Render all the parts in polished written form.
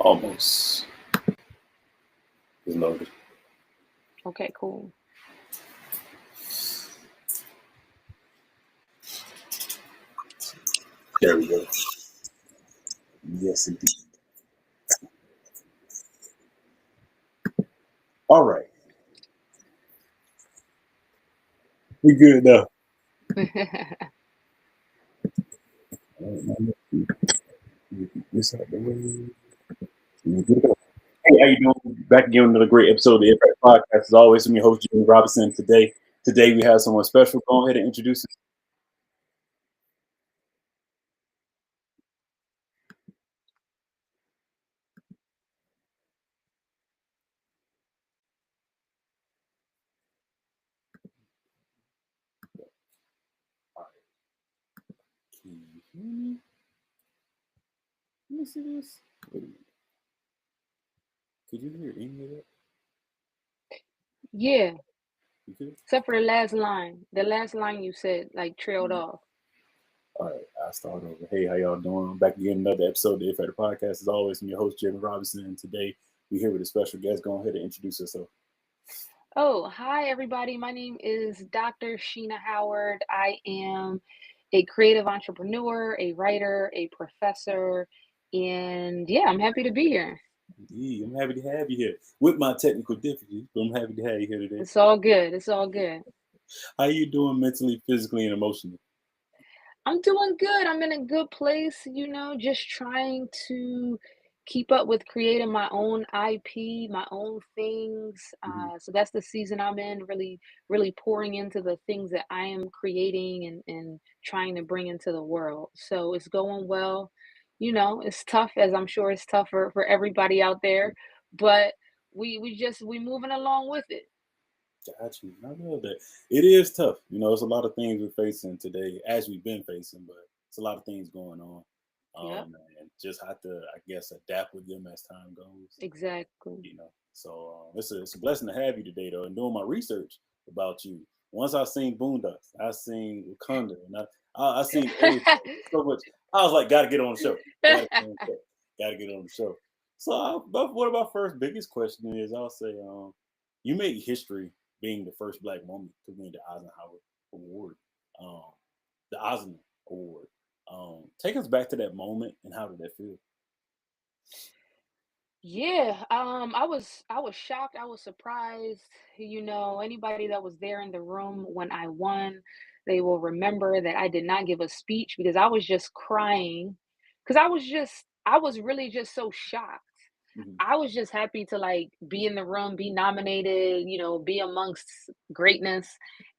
Almost. It's loaded. Okay, cool. There we go. Yes, indeed. All right. We good now. This out the way. Hey, how you doing? Back again with another great episode of the Impact Podcast. As always, I'm your host, Jimmy Robinson. Today we have someone special. Go ahead and introduce us. Can you hear me? Let me see this. Wait a minute. Could you hear any of that? Yeah, You could? except for the last line. The last line you said like trailed off. All right, I'll start over. Hey, how y'all doing? Back again, another episode of the Impact Podcast. As always, I'm your host, Jimmy Robinson. And today we're here with a special guest. Go ahead and introduce yourself. Oh, hi everybody. My name is Dr. Sheena Howard. I am a creative entrepreneur, a writer, a professor, and yeah, I'm happy to be here. Yeah, I'm happy to have you here with my technical difficulties, but I'm happy to have you here today. It's all good. It's all good. How you doing mentally, physically, and emotionally? I'm doing good. I'm in a good place, just trying to keep up with creating my own IP, my own things. Mm-hmm. So that's the season I'm in, really, really pouring into the things that I am creating and trying to bring into the world. So it's going well. It's tough, as I'm sure it's tough for everybody out there, but we moving along with it. Got you. I love that. It is tough. It's a lot of things we're facing today, as we've been facing, but it's a lot of things going on. Yep, And just have to, I guess, adapt with them as time goes. exactly. So it's a blessing to have you today, though. And doing my research about you, once I seen Boondocks, I seen Wakanda, and I seen everything so much. I was like, gotta get on the show. Gotta get on the show. Gotta get on the show. So, but one of my first biggest question is, I'll say, you made history being the first Black woman to win the Eisenhower Award, um, the Eisner Award. Take us back to that moment and how did that feel? Yeah, I was shocked, I was surprised. Anybody that was there in the room when I won, they will remember that I did not give a speech because I was just crying because I was really just so shocked. Mm-hmm. I was just happy to like be in the room, be nominated, be amongst greatness.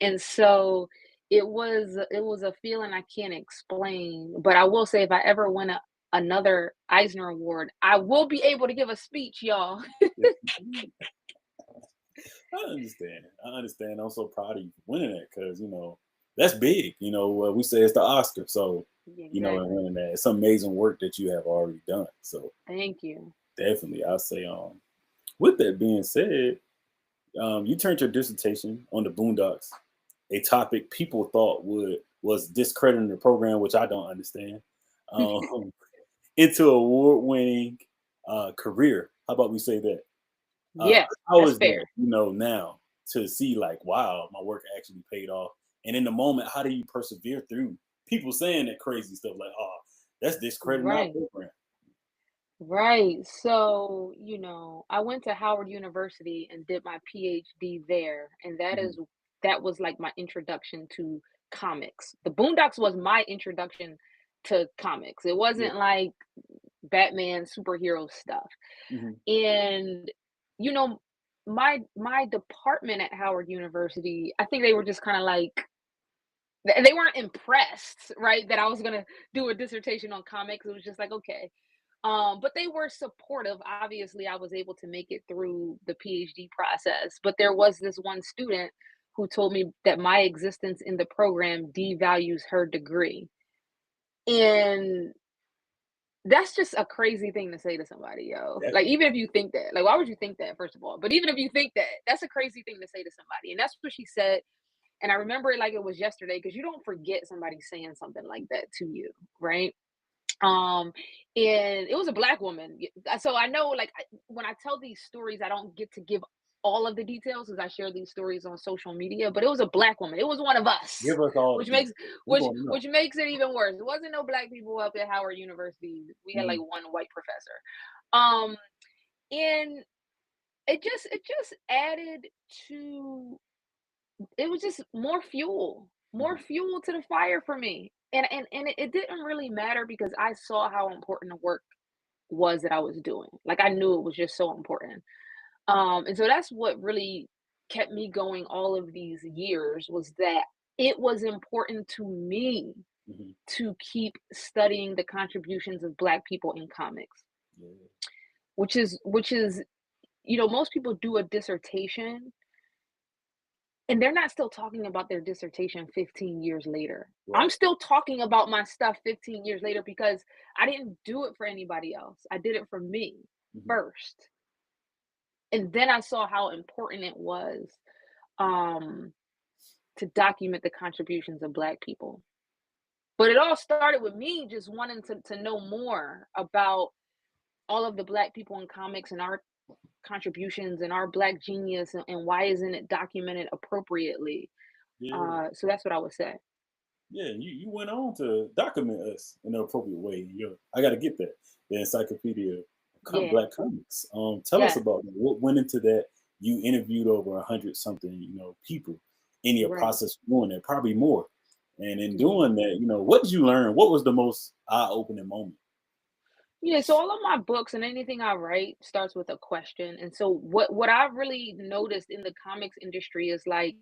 And so it was a feeling I can't explain. But I will say if I ever win another Eisner Award, I will be able to give a speech, y'all. I understand. I understand. I'm so proud of you for winning that because that's big. We say it's the Oscar, so and Exactly. winning that, it's some amazing work that you have already done. So Thank you. definitely, I say, with that being said, you turned your dissertation on the Boondocks, a topic people thought was discrediting the program, which I don't understand, um, into award-winning career. How about we say that? Yeah, How that's is that, fair. now to see like, wow, my work actually paid off? And in the moment, how do you persevere through people saying that crazy stuff like, oh, that's discrediting our Right. program? Right. So, I went to Howard University and did my PhD there, and Mhm. that was like my introduction to comics. The Boondocks was my introduction to comics. It Yeah. wasn't like Batman superhero stuff. Hmm. And you know, my department at Howard University, I think they were just kind of like they weren't impressed, right, that I was gonna do a dissertation on comics. It was just like, okay. But they were supportive. Obviously, I was able to make it through the PhD process. But there was this one student who told me that my existence in the program devalues her degree. And that's just a crazy thing to say to somebody, yo. Like, Definitely. even if you think that, like, why would you think that, first of all? But even if you think that, that's a crazy thing to say to somebody. And that's what she said. And I remember it like it was yesterday because you don't forget somebody saying something like that to you, right? Um, and it was a black woman. So I know, like, when I tell these stories, I don't get to give all of the details as I share these stories on social media. But it was a black woman. It was one of us, Give us all the which makes details. We which want to know. which makes it even worse. It wasn't no black people up at Howard University. We had like Mm, one white professor. Um, and it just added to, it was just more mhm. fuel to the fire for me. And it didn't really matter because I saw how important the work was that I was doing. Like, I knew it was just so important. And so that's what really kept me going all of these years, was that it was important to me Mhm. to keep studying the contributions of Black people in comics, Yeah. which is, most people do a dissertation and they're not still talking about their dissertation 15 years later. I'm Right. still talking about my stuff 15 years later because I didn't do it for anybody else. I did it for me Mhm. first. And then I saw how important it was, um, to document the contributions of Black people. But it all started with me just wanting to know more about all of the Black people in comics and our contributions and our Black genius, and why isn't it documented appropriately? Yeah. So that's what I would say. Yeah. You went on to document us in an appropriate way. I got to get that. The Encyclopedia of Yeah. Black Comics. Tell us Yeah. about that. What went into that? You interviewed over 100 something, people in your Right. process of doing that, probably more. And in Mhm. doing that, what did you learn? What was the most eye-opening moment? Yeah, so all of my books and anything I write starts with a question. And so what I really noticed in the comics industry is, like,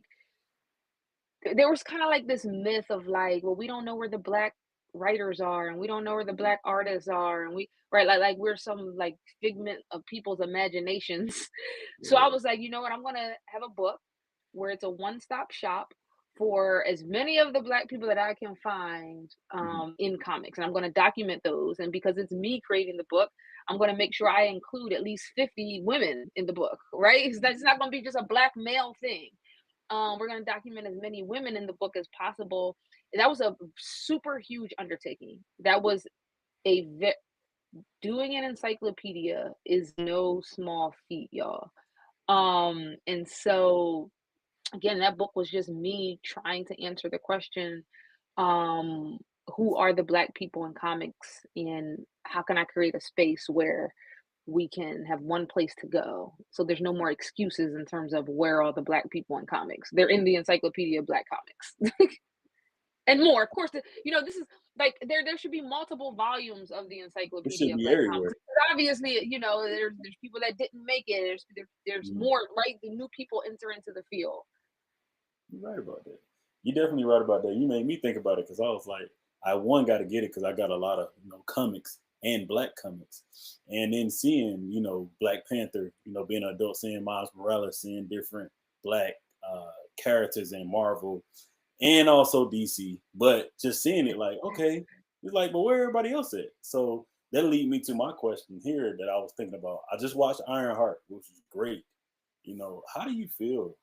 there was kind of like this myth of, like, well, we don't know where the Black writers are, and we don't know where the Black artists are, and we, right, like we're some, like, figment of people's imaginations. So I Yeah. was like, you know what, I'm gonna have a book where it's a one-stop shop for as many of the Black people that I can find, Mhm. in comics, and I'm going to document those. And because it's me creating the book, I'm going to make sure I include at least 50 women in the book, right? Because that's not going to be just a Black male thing. We're going to document as many women in the book as possible. And that was a super huge undertaking. That was a doing an encyclopedia is no small feat, y'all. And so again, that book was just me trying to answer the question, um, who are the Black people in comics, and how can I create a space where we can have one place to go? So there's no more excuses in terms of where are the Black people in comics. They're in the Encyclopedia of Black Comics. And more. Of course, this is like, there should be multiple volumes of the It should Encyclopedia of be Black Comics. everywhere. Obviously, there's people that didn't make it. There's Mhm. more, right? The new people enter into the field. You're right about that. You're definitely right about that. You made me think about it because I was like, I one got to get it because I got a lot of comics and black comics, and then seeing Black Panther, being an adult, seeing Miles Morales, seeing different black characters in Marvel and also DC, but just seeing it like, okay, it's like, but where everybody else at? So that lead me to my question here that I was thinking about. I just watched Ironheart, which was great. How do you feel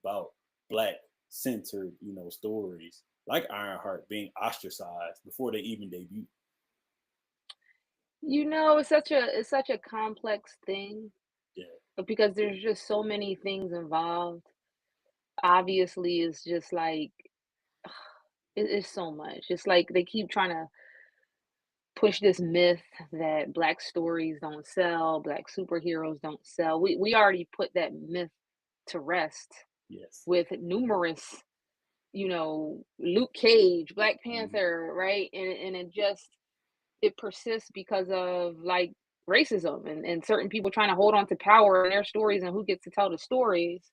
about black centered, stories like Ironheart being ostracized before they even debut? It's such a complex thing, Yeah. but because there's just so many things involved. Obviously, it's just like, it's so much. It's like they keep trying to push this myth that Black stories don't sell, Black superheroes don't sell. We already put that myth to rest Yes. with numerous, Luke Cage, Black Mhm. Panther, right? And it persists because of, like, racism and certain people trying to hold on to power in their stories and who gets to tell the stories.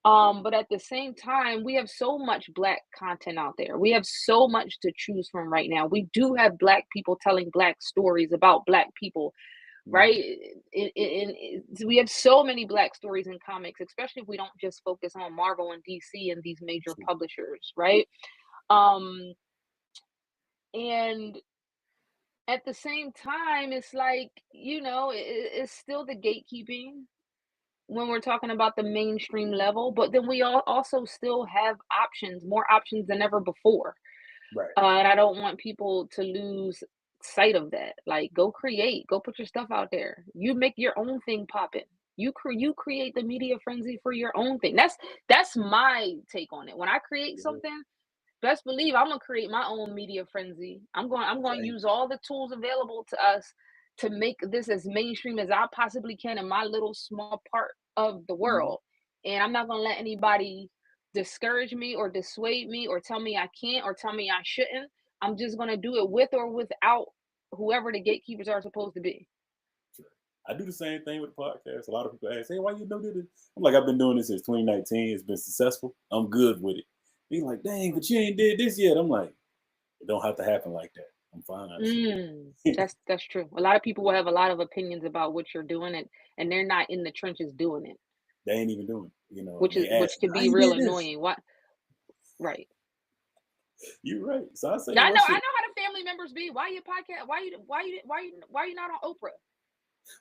But at the same time, we have so much Black content out there. We have so much to choose from right now. We do have Black people telling Black stories about Black people, right? Mhm. So we have so many Black stories in comics, especially if we don't just focus on Marvel and DC and these major True. publishers, right? Um, and at the same time, it's like, it's still the gatekeeping when we're talking about the mainstream level, but then we also still have options, more options than ever before. Right. And I don't want people to lose sight of that. Like, go create, go put your stuff out there. You make your own thing poppin'. You create the media frenzy for your own thing. That's my take on it. When I create Yeah. something, best believe I'm gonna create my own media frenzy. I'm going to Same. use all the tools available to us to make this as mainstream as I possibly can in my little small part of the Mhm. world. And I'm not gonna let anybody discourage me or dissuade me or tell me I can't or tell me I shouldn't. I'm just gonna do it with or without whoever the gatekeepers are supposed to be. Sure. I do the same thing with the podcast. A lot of people ask, "Hey, why you do this?" I'm like, "I've been doing this since 2019. It's been successful. I'm good with it." He's like, "Dang, but you ain't did this yet." I'm like, "It don't have to happen like that. I'm fine." That's true. A lot of people will have a lot of opinions about what you're doing, and they're not in the trenches doing it, They ain't even doing it, and which is they which ask, could "How be you real did this?" annoying. What? Right. You're right. So I say, Yeah, "What's I your? know how the family members be. Why your podcast? Why you not on Oprah?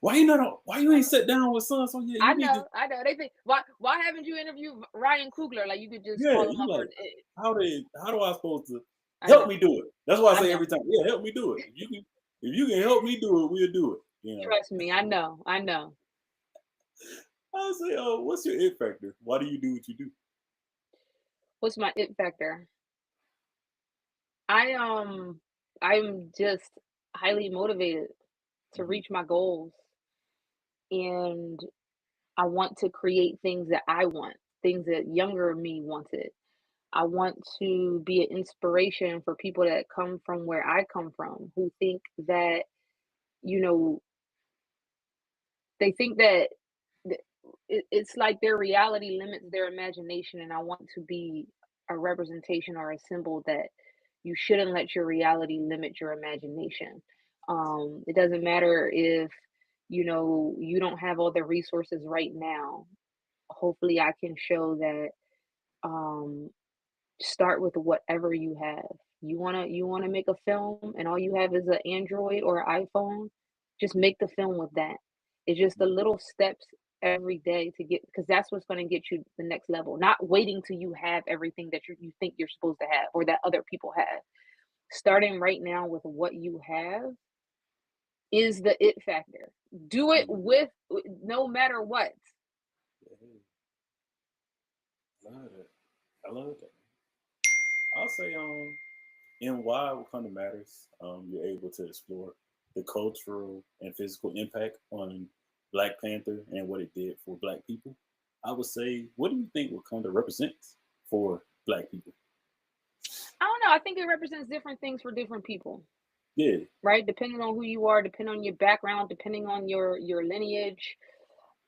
Why you not? Why you ain't sit down with son? So yeah, you need to. I know. They think why haven't you interviewed Ryan Coogler? Like you could just Yeah, call him you up or like how do I supposed to I help know. me do it?" That's why I I say know. every time, "Yeah, help me do it. If you can help me do it, we'll do it." Trust me, I know. I know. I say, "Oh, what's your it factor? Why do you do what you do?" What's my it factor? I I'm just highly motivated to Mhm. reach my goals, and I want to create things that I want, things that younger me wanted. I want to be an inspiration for people that come from where I come from, who think that, you know, they think that it's like their reality limits their imagination. And I want to be a representation or a symbol that you shouldn't let your reality limit your imagination. It doesn't matter if, you don't have all the resources right now. Hopefully, I can show that. Um, Start with whatever you have. You wanna make a film and all you have is an Android or an iPhone, just make the film with that. It's just the little steps every day to get, because that's what's gonna get you the next level. Not waiting till you have everything that you think you're supposed to have or that other people have. Starting right now with what you have is the it factor. Do it Mhm. with no matter what. Yeah, I love that. I love that. I'll say, in why Wakanda Matters, you're able to explore the cultural and physical impact on Black Panther and what it did for Black people. I would say, what do you think Wakanda represents for Black people? I don't know. I think it represents different things for different people. Yeah. Right? Depending on who you are, depending on your background, depending on your lineage.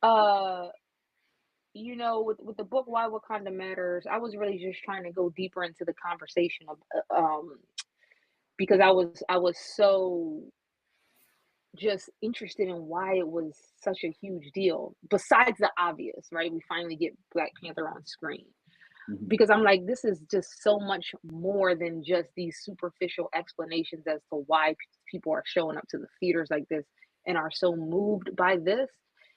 Uh, with the book Why Wakanda Matters, I was really just trying to go deeper into the conversation of because I was so just interested in why it was such a huge deal. Besides the obvious, right? We finally get Black Panther on screen. Mhm. Because I'm like, this is just so much more than just these superficial explanations as to why people are showing up to the theaters like this and are so moved by this.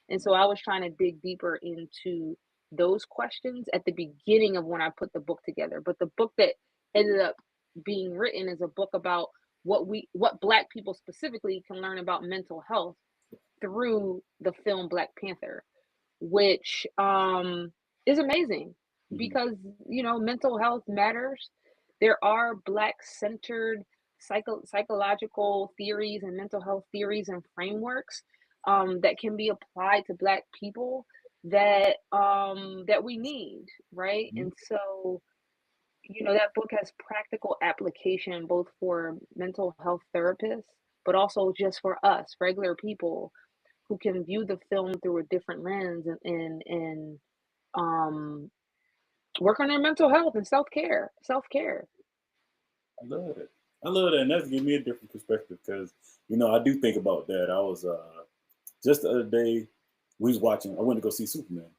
And so I was trying to dig deeper into those questions at the beginning of when I put the book together. But the book that ended up being written is a book about what Black people specifically can learn about mental health through the film Black Panther, which is amazing Mhm. because mental health matters. There are Black centered psychological theories and mental health theories and frameworks that can be applied to Black people that we need, right? Mhm. And so that book has practical application both for mental health therapists, but also just for us regular people who can view the film through a different lens and um work on their mental health and self-care. I love it. I love that, and that's give me a different perspective because I do think about that. I was just the other day we was watching. I went to go see Superman,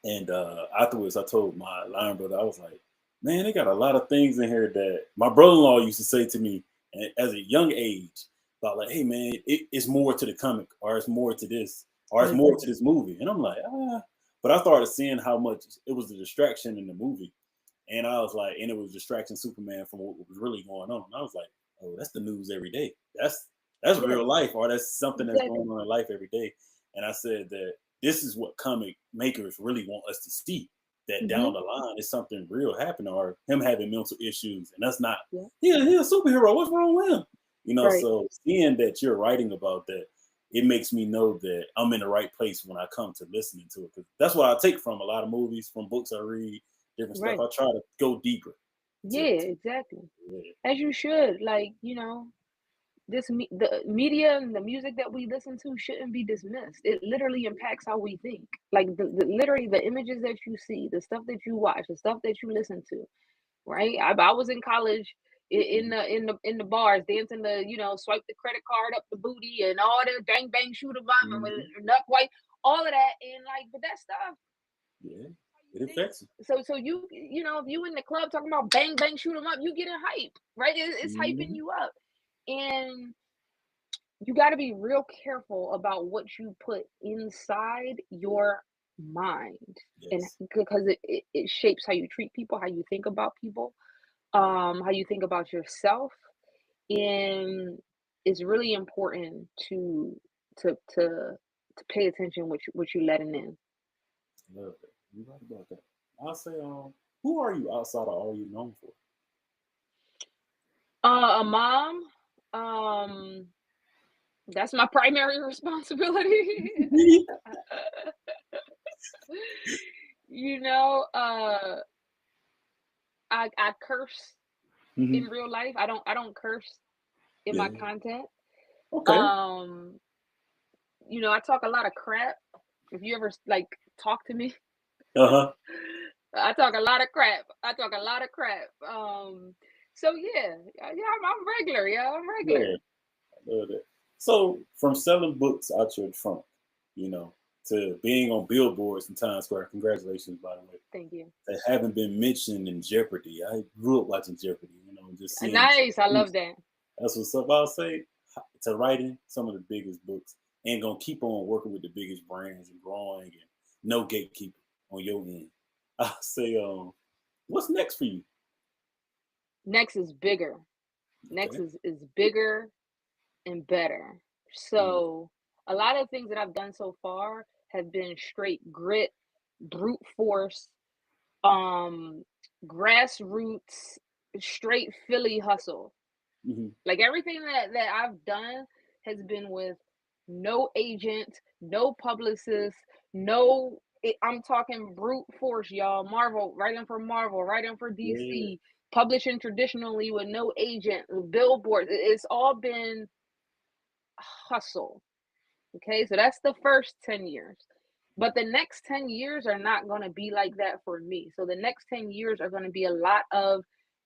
and afterwards I told my line brother, I was like, "Man, they got a lot of things in here that my brother-in-law used to say to me as a young age about like, hey man, it's more to the comic, or it's more to this, or it's more to Hmm. this movie." And I'm like, ah. But I started seeing how much it was a distraction in the movie. And I was like, and it was distracting Superman from what was really going on. And I was like, oh, that's the news every day. That's Yeah, real life, or that's something that's exactly. going on in life every day. And I said that this is what comic makers really want us to see. That Hmm. down the line is something real happening, or him having mental issues, and that's not. Yeah, Yeah, he's a superhero. What's wrong with him? right. So seeing that you're writing about that, it makes me know that I'm in the right place when I come to listening to it. 'Cause that's what I take from a lot of movies, from books I read, different stuff. Right. I try to go deeper. Yeah, To exactly. yeah. As you should. Like, the media and the music that we listen to shouldn't be dismissed. It literally impacts how we think. Like literally the images that you see, the stuff that you watch, the stuff that you listen to, right? I was in college in Mhm. the bars dancing the, swipe the credit card up the booty and all the bang bang shoot 'em up and with Mhm. nut white, all of that, and like, but that stuff Yeah, how you it think. affects you. So if you in the club talking about bang bang shoot 'em up, you getting hype, right? It's hyping Mhm. you up. And you got to be real careful about what you put inside your mind, and Yes. because it shapes how you treat people, how you think about people, how you think about yourself. And it's really important to to to pay attention what you letting in. Love it. You're right about that. I'll say, who are you outside of all you known for? A mom, um that's my primary responsibility. you know uh I curse in Hmm. real life. I don't curse in my Yeah. content. Okay. Um, I talk a lot of crap. If you ever like talk to me, Uh huh. I talk a lot of crap. I talk a lot of crap. So yeah, yeah, I'm regular. Yeah, I'm Yeah. regular. I love that. So from selling books out your trunk, you know, to being on billboards in Times Square. Congratulations, by the way. Thank you. That haven't been mentioned in Jeopardy. I grew up watching Jeopardy. Just seeing. Nice. I love that. That's what's up. I'll say to writing some of the biggest books and gonna keep on working with the biggest brands and growing and no gatekeeper on your end. I'll say, what's next for you? Next is bigger. Next Okay. is bigger and better. Mm, So a lot of things that I've done so far have been straight grit, brute force, um, grassroots, straight Philly hustle. hmm. Like everything that I've done has been with no agent, no publicist, no. I'm talking brute force, y'all. Marvel, writing for Yeah. DC, publishing traditionally with no agent, billboards. It's all been hustle. Okay, so that's the first 10 years. But the next 10 years are not going to be like that for me. So the next 10 years are going to be a lot of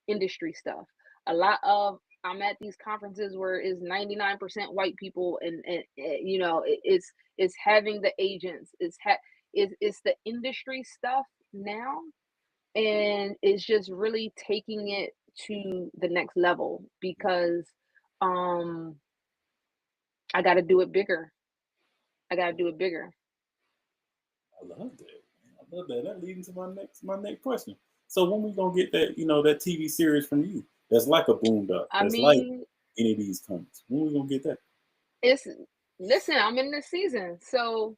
industry stuff. A lot of I'm at these conferences where it's 99% white people, it's having the agents, it's the industry stuff now, and it's just really taking it to the next level because um I got to do it bigger. I got to do it bigger. I love that. Man. I love that. That leads into my next question. So when we gonna get that TV series from you? That's like a Boondock. I That's like mean, any of these comics. When we gonna get that? it's listen, I'm in the season, so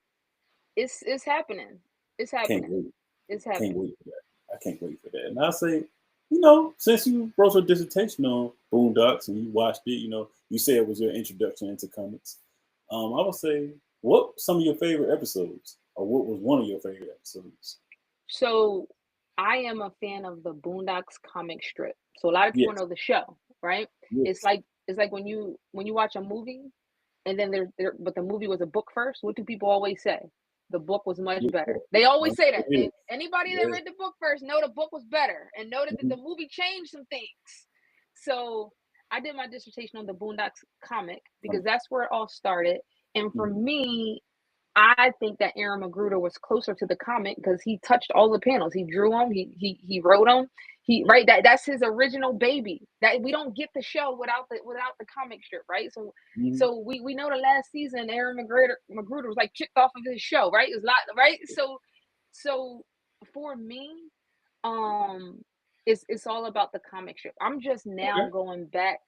it's happening. It's Can't happening. wait. It's Can't happening. wait for that. I can't wait for that. And I say, since you wrote your dissertation on Boondocks and you watched it, you said it was your introduction into comics. I would say, what some of your favorite episodes, or what was one of your favorite episodes? So I am a fan of the Boondocks comic strip. So a lot of people Yes, know the show, right? It's yes, like it's like when you watch a movie and then but the movie was a book first. What do people always say? The book was much yes. better. They always say that. Yeah, Anybody that yeah. read the book first know the book was better and noted that Mhm, the movie changed some things. So I did my dissertation on the Boondocks comic because that's where it all started. And for mhm. me, I think that Aaron Magruder was closer to the comic because he touched all the panels. He drew them. He wrote them. He Yeah. right that's his original baby. That we don't get the show without the comic strip, right? So Mhm. so we know the last season Aaron Magruder was like kicked off of his show, right? It's lot right. So for me, um, it's all about the comic strip. I'm just now Okay. going back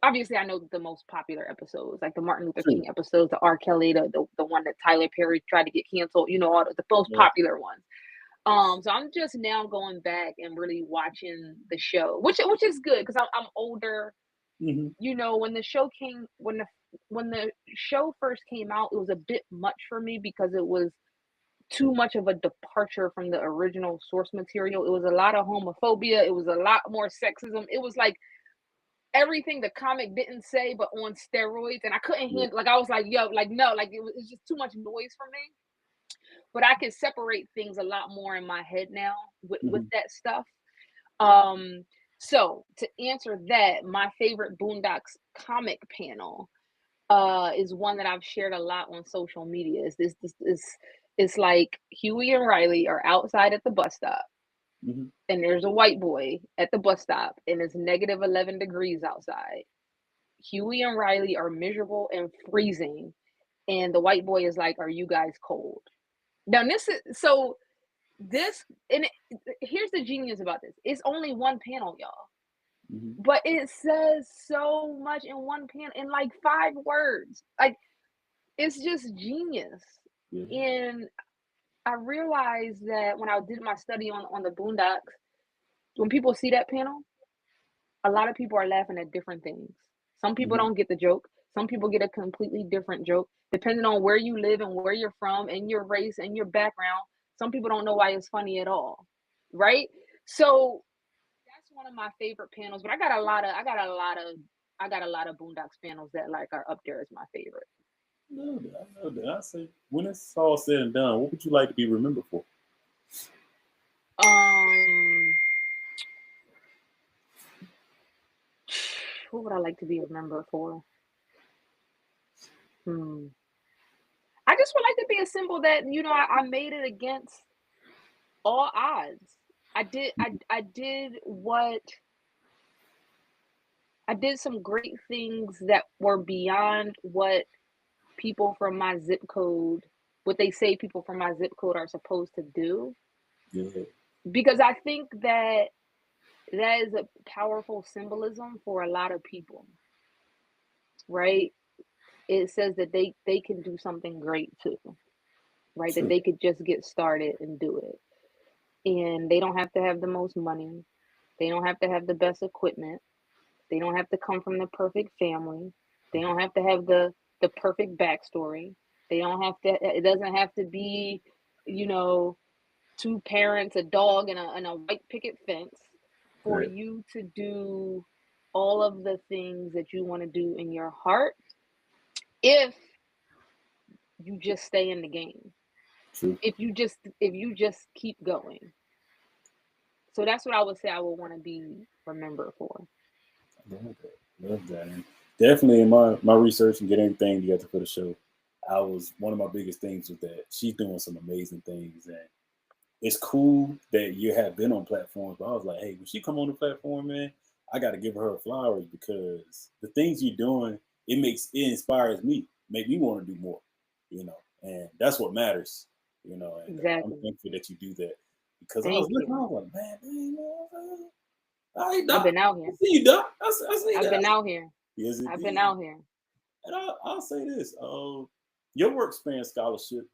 obviously I know the most popular episodes, like the Martin Luther True. King episodes, the R. Kelly, the one that Tyler Perry tried to get canceled, all the most Yeah. popular ones. So I'm just now going back and really watching the show, which is good because I'm older. Hmm. When the show came, when the show first came out, it was a bit much for me because it was too much of a departure from the original source material. It was a lot of homophobia. It was a lot more sexism. It was like everything the comic didn't say, but on steroids. And I couldn't Yeah. handle. Like I was like, yo, like no, like it's just too much noise for me. But I can separate things a lot more in my head now with Hmm. that stuff. Um, so to answer that, my favorite Boondocks comic panel is one that I've shared a lot on social media. Is it's like Huey and Riley are outside at the bus stop, Hmm. and there's a white boy at the bus stop, and it's negative 11 degrees outside. Huey and Riley are miserable and freezing, and the white boy is like, "Are you guys cold?" Now this is so this and here's the genius about this. It's only one panel, y'all. Hmm. But it says so much in one panel in like 5 words. Like it's just genius. Yeah. And I realized that when I did my study on the Boondocks, when people see that panel, a lot of people are laughing at different things. Some people Hmm. don't get the joke. Some people get a completely different joke, depending on where you live and where you're from and your race and your background. Some people don't know why it's funny at all, right? So that's one of my favorite panels. But I got a lot of Boondocks panels that like are up there as my favorite. No, I know that. I say, when it's all said and done, what would you like to be remembered for? Um, what would I like to be remembered for? Hmm. I just would like to be a symbol that I made it against all odds. I did some great things that were beyond what people from my zip code, what they say people from my zip code are supposed to do. Yeah. Because I think that that is a powerful symbolism for a lot of people, right? It says that they can do something great too, right? That True. they could just get started and do it. And they don't have to have the most money. They don't have to have the best equipment. They don't have to come from the perfect family. They don't have to have the perfect backstory. They don't have to it doesn't have to be, you know, two parents, a dog, and a white picket fence for Right. you to do all of the things that you want to do in your heart if you just stay in the game. True. If you just keep going. So that's what I would say I would want to be remembered for. Love that. Love that. And definitely in my research and getting everything together for the show, I was one of my biggest things was that she's doing some amazing things, and it's cool that you have been on platforms. But I was like, hey, when she come on the platform, man, I got to give her flowers because the things you're doing, it inspires me, make me want to do more, and that's what matters, and I'm Exactly. thankful that you do that because I was Thank looking, I you. was like, man, all right, I've doc, been out I here. see you, doc, I see I've that. been out here. Yes, I've been indeed. out here. And I'll say this: your work spans scholarship,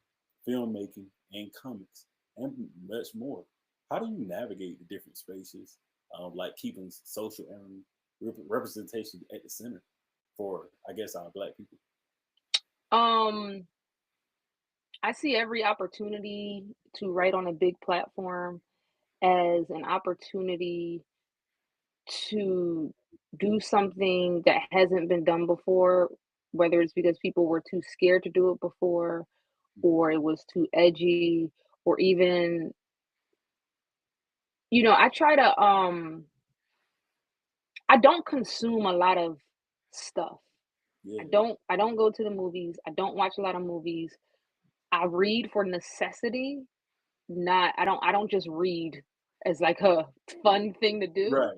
filmmaking, and comics, and much more. How do you navigate the different spaces, like keeping social and representation at the center for, I guess, our Black people? Um, I see every opportunity to write on a big platform as an opportunity to do something that hasn't been done before, whether it's because people were too scared to do it before, or it was too edgy, or even, I try to I don't consume a lot of stuff. Yeah, I don't go to the movies. I don't watch a lot of movies. I read for necessity, not I don't just read as like a fun thing to do. right.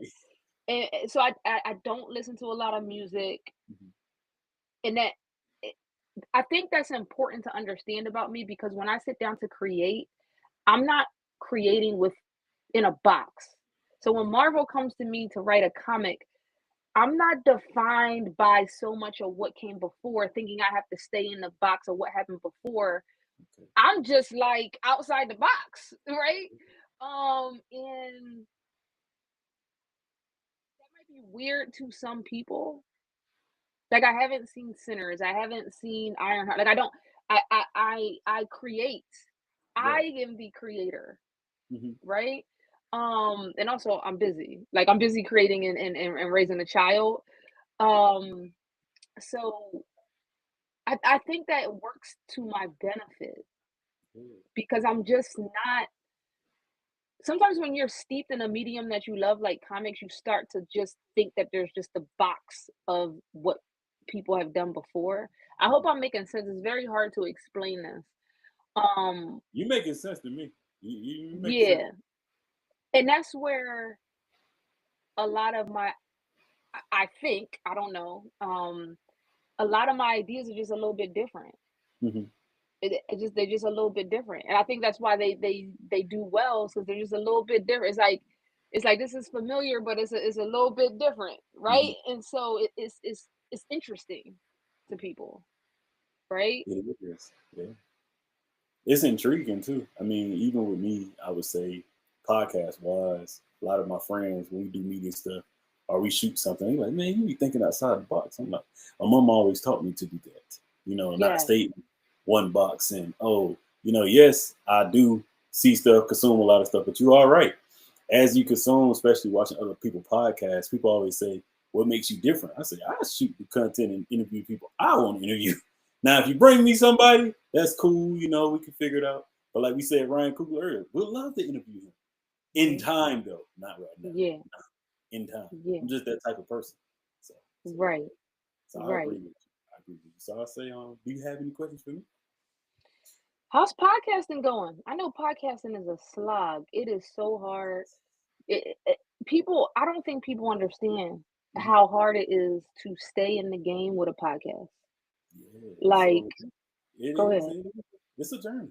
And so I don't listen to a lot of music, Mhm. and that it, I think that's important to understand about me because when I sit down to create, I'm not creating with in a box. So when Marvel comes to me to write a comic, I'm not defined by so much of what came before, thinking I have to stay in the box of what happened before. Okay. I'm just like outside the box, right? And that might be weird to some people. Like I haven't seen Sinners, I haven't seen Ironheart. Like I don't, I create. Right. I am the creator, Hmm. right? And also I'm busy. Like I'm busy creating and raising a child. Um, so I think that it works to my benefit Yeah. because I'm just not. Sometimes when you're steeped in a medium that you love, like comics, you start to just think that there's just a box of what people have done before. I hope Mhm. I'm making sense. It's very hard to explain this. Um, You making sense to me. You make sense. yeah, and that's where a lot of my, I think, I don't know, a lot of my ideas are just a little bit different. Hmm. It just they're just a little bit different, and I think that's why they do well because they're just a little bit different. It's like this is familiar, but it's a little bit different, Hmm. right? And so it's interesting to people, right? It is. Yeah. It's intriguing too. I mean, even with me, I would say podcast wise, a lot of my friends when we do media stuff or we shoot something, they're like, man, you be thinking outside the box. I'm like, my mom always taught me to do that. Not Yes. stay in one box and yes, I do see stuff, consume a lot of stuff, but you are right. As you consume, especially watching other people podcasts, people always say, what makes you different? I say, I shoot the content and interview people I want to interview. Now, if you bring me somebody, that's cool. We can figure it out. But like we said, Ryan Coogler earlier, we'd love to interview him. In Mhm. time, though, not right now. Yeah. In time. Yeah. I'm just that type of person. So yeah. Right. So I agree Right. with you. I agree with you. So I say, do you have any questions for me? How's podcasting going? I know podcasting is a slog. It is so hard. People, I don't think people understand Mhm. how hard it is to stay in the game with a podcast. Yeah. Like, So it go is. ahead. It is. It's a journey.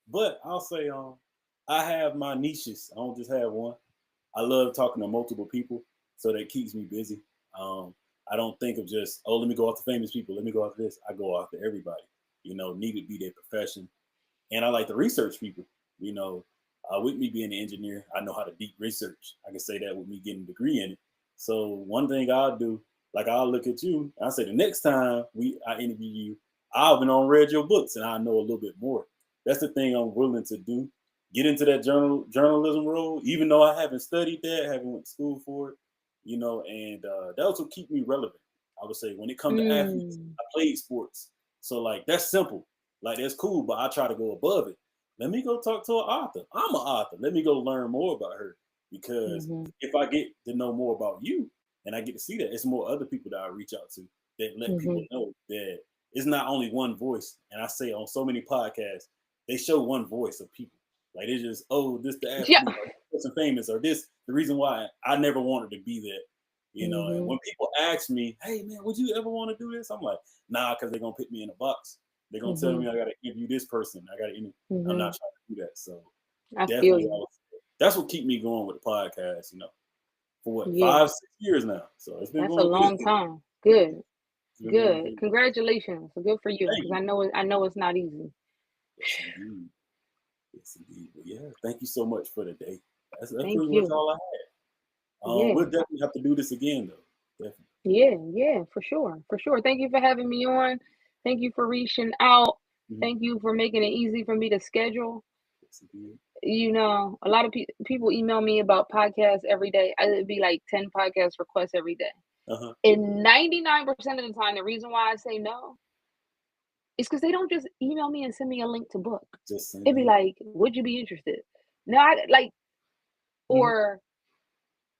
But I'll say, I have my niches. I don't just have one. I love talking to multiple people, so that keeps me busy. I don't think of just, let me go after famous people. Let me go after this. I go after everybody. Need to be their profession, and I like to research people. You know, with me being an engineer, I know how to deep research. I can say that with me getting a degree in it. So one thing I'll do, like I'll look at you, I say the next time I interview you, I've been on read your books and I know a little bit more. That's the thing I'm willing to do. Get into that journalism role, even though I haven't studied that, haven't went to school for it, and that also keep me relevant. I would say when it comes to athletes, Mm, I played sports, so like that's simple, like that's cool, but I try to go above it. Let me go talk to an author. I'm an author. Let me go learn more about her because mhm, if I get to know more about you and I get to see that, it's more other people that I reach out to that let people mhm. know that it's not only one voice. And I say on so many podcasts, they show one voice of people. Like it's just, this the Yeah. athlete or this person famous or this the reason why I never wanted to be that. And Mhm, when people ask me, hey man, would you ever want to do this? I'm like, nah, because they're gonna put me in a box. They're gonna tell mhm, me I gotta interview this person. I gotta interview. I'm not mhm. trying to do that. So I feel definitely, you. that's what keep me going with the podcast. For what Yeah, 5, 6 years now. So it's been that's a going good. long time. Good, It's been going good. good. Congratulations. Good for you, Thank because you. I know it's not easy. Yes, indeed. Yes, indeed. But yeah, thank you so much for the day. That's Thank pretty much you. all I had. Yeah. We'll definitely have to do this again, though. Definitely. Yeah, yeah, for sure, for sure. Thank you for having me on. Thank you for reaching out. Mhm. Thank you for making it easy for me to schedule. Yes, indeed. A lot of people email me about podcasts every day. It'd be like 10 podcast requests every day. Uh-huh. And 99% of the time, the reason why I say no is because they don't just email me and send me a link to book. Just send It'd be it. like, would you be interested? No, Mhm. or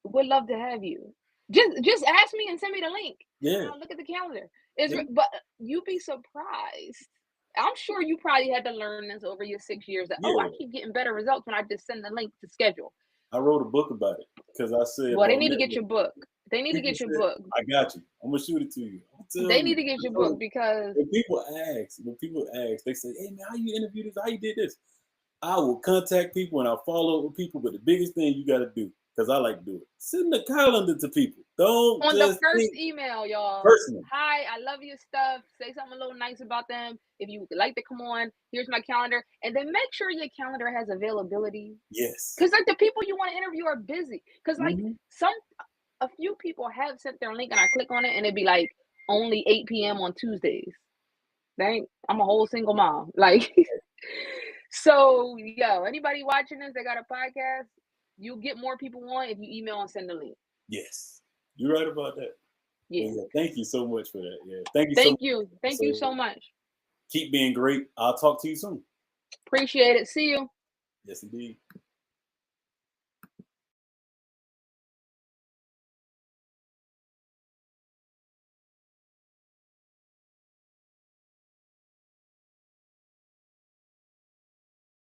would love to have you. Just ask me and send me the link, and Yeah. I'll look at the calendar. Yeah. But you'd be surprised. I'm sure you probably had to learn this over your 6 years that, oh, I Yeah. keep getting better results when I just send the link to schedule. I wrote a book about it because I said Well, they about need to get network. your book. They need to People get your said, book. I got you. I'm gonna shoot it to you. I'm They telling need you. to get I your book told because when people ask, they say, hey man, how you interview this? How you did this? I will contact people and I'll follow up with people. But the biggest thing you got to do, because I like to do it, send a calendar to people. Don't On the just first think email, y'all. personal. Hi, I love your stuff. Say something a little nice about them. If you would like to come on, here's my calendar. And then make sure your calendar has availability. Yes. Because like the people you want to interview are busy. Because like Mhm. a few people have sent their link and I click on it and it'd be like only 8 p.m. on Tuesdays. Dang, I'm a whole single mom. Like, so yo, anybody watching this, they got a podcast, you'll get more people on if you email and send the link. Yes. You're right about that. Yeah. Yeah. Thank you so much for that. Yeah. Thank you so Thank much. you. Thank you so much. Keep being great. I'll talk to you soon. Appreciate it. See you. Yes, indeed.